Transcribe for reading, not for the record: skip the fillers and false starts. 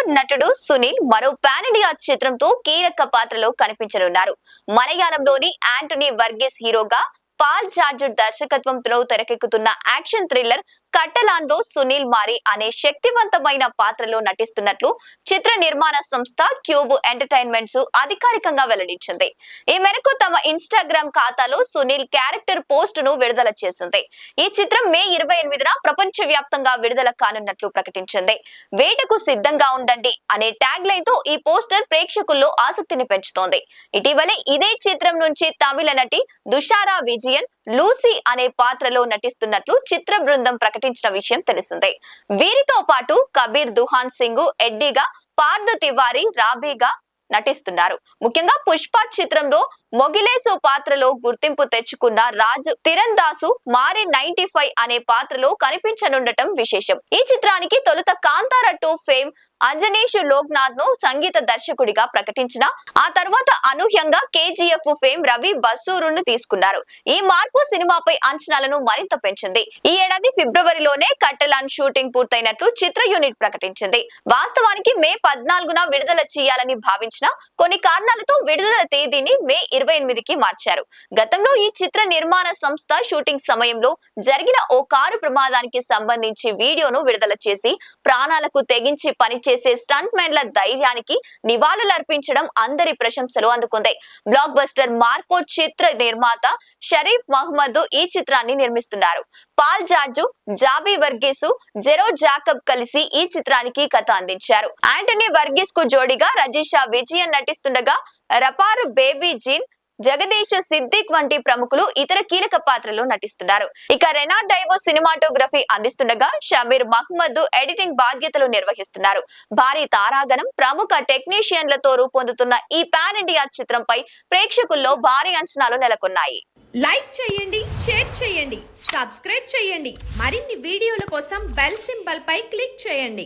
బాలీవుడ్ నటుడు సునీల్ మరో pan India చిత్రంతో కీలక పాత్రలో కనిపించనున్నారు. మలయాళంలోని యాంటనీ వర్గీస్ హీరోగా పాల్ జార్జ్ దర్శకత్వంలో తెరకెక్కుతున్న యాక్షన్ థ్రిల్లర్ కట్టలాన్ లో సునీల్ మారి అనే శక్తివంతమైన పాత్రలో నటిస్తున్నట్లు చిత్ర నిర్మాణ సంస్థ క్యూబ్ ఎంటర్టైన్మెంట్స్ అధికారికంగా వెల్లడించింది. ఈ మేరకు తమ ఇన్స్టాగ్రామ్ ఖాతాలో సునీల్ క్యారెక్టర్ పోస్ట్ ను విడుదల చేసింది. ఈ చిత్రం మే 28న ప్రపంచ వ్యాప్తంగా విడుదల కానున్నట్లు ప్రకటించింది. వేటకు సిద్ధంగా ఉండండి అనే ట్యాగ్ లైన్ తో ఈ పోస్టర్ ప్రేక్షకుల్లో ఆసక్తిని పెంచుతోంది. ఇటీవలే ఇదే చిత్రం నుంచి తమిళ నటి దుషారా విజయన్ లూసీ అనే పాత్రలో నటిస్తున్నట్లు చిత్ర బృందం ప్రకటించిన విషయం తెలిసిందే. వీరితో పాటు కబీర్ దుహాన్ సింగ్ ఎడ్డీగా, పార్థ్ తివారీ రాబీగా నటిస్తున్నారు. ముఖ్యంగా పుష్ప చిత్రంలో మొగిలేసు పాత్రలో గుర్తింపు తెచ్చుకున్న రాజు తిరందాసు మారి 95 అనే పాత్రలో కనిపించనుండటం విశేషం. ఈ చిత్రానికి తొలుత కాంతార 2 ఫేమ్ అంజనీష్ లోక్నాథ్ ను సంగీత దర్శకుడిగా ప్రకటించిన ఆ తర్వాత అనూహ్యంగా కేజీఎఫ్ ఫేమ్ రవి బస్సూరును తీసుకున్నారు. ఈ మార్పు సినిమాపై అంచనాలను మరింత పెంచింది. ఈ ఏడాది ఫిబ్రవరిలోనే కట్టలాన్ షూటింగ్ పూర్తయినట్లు చిత్ర యూనిట్ ప్రకటించింది. వాస్తవానికి మే 14న విడుదల చేయాలని భావించిన కొన్ని కారణాలతో విడుదల తేదీని మే 28కి మార్చారు. గతంలో ఈ చిత్ర నిర్మాణ సంస్థ షూటింగ్ సమయంలో జరిగిన ఓ కారు ప్రమాదానికి సంబంధించి వీడియోను విడుదల చేసి ప్రాణాలకు తెగించి పనిచేసే స్టంట్ మెన్ల ధైర్యానికి నివాళులర్పించడం అందరి ప్రశంసలు అందుకుంది. బ్లాక్ బస్టర్ మార్కో చిత్ర నిర్మాత షరీఫ్ మహమ్మద్ ఈ చిత్రాన్ని నిర్మిస్తున్నారు. పాల్ జార్జ్, జాబీ వర్గీసు, జెరో జాకబ్ కలిసి ఈ చిత్రానికి కథ అందించారు. యాంటనీ వర్గీస్ కు జోడిగా రజీషా విజయన్ నటిస్తుండగా రపారు బేబీ జీన్, జగదీష్ సిద్దిక్ వంటి ప్రముఖులు ఇతర కీలక పాత్రలో నటిస్తున్నారు. ఇక రెనాట్ డైవో సినిమాటోగ్రఫీ అందిస్తుండగా షమీర్ మహమ్మద్ ఎడిటింగ్ బాధ్యతలు నిర్వహిస్తున్నారు. భారీ తారాగణం, ప్రముఖ టెక్నీషియన్లతో రూపొందుతున్న ఈ పాన్ ఇండియా చిత్రంపై ప్రేక్షకుల్లో భారీ అంచనాలు నెలకొన్నాయి. లైక్ చేయండి, షేర్ చేయండి, సబ్స్క్రైబ్ చేయండి. మరిన్ని వీడియోల కోసం బెల్ సింబల్ పై క్లిక్ చేయండి.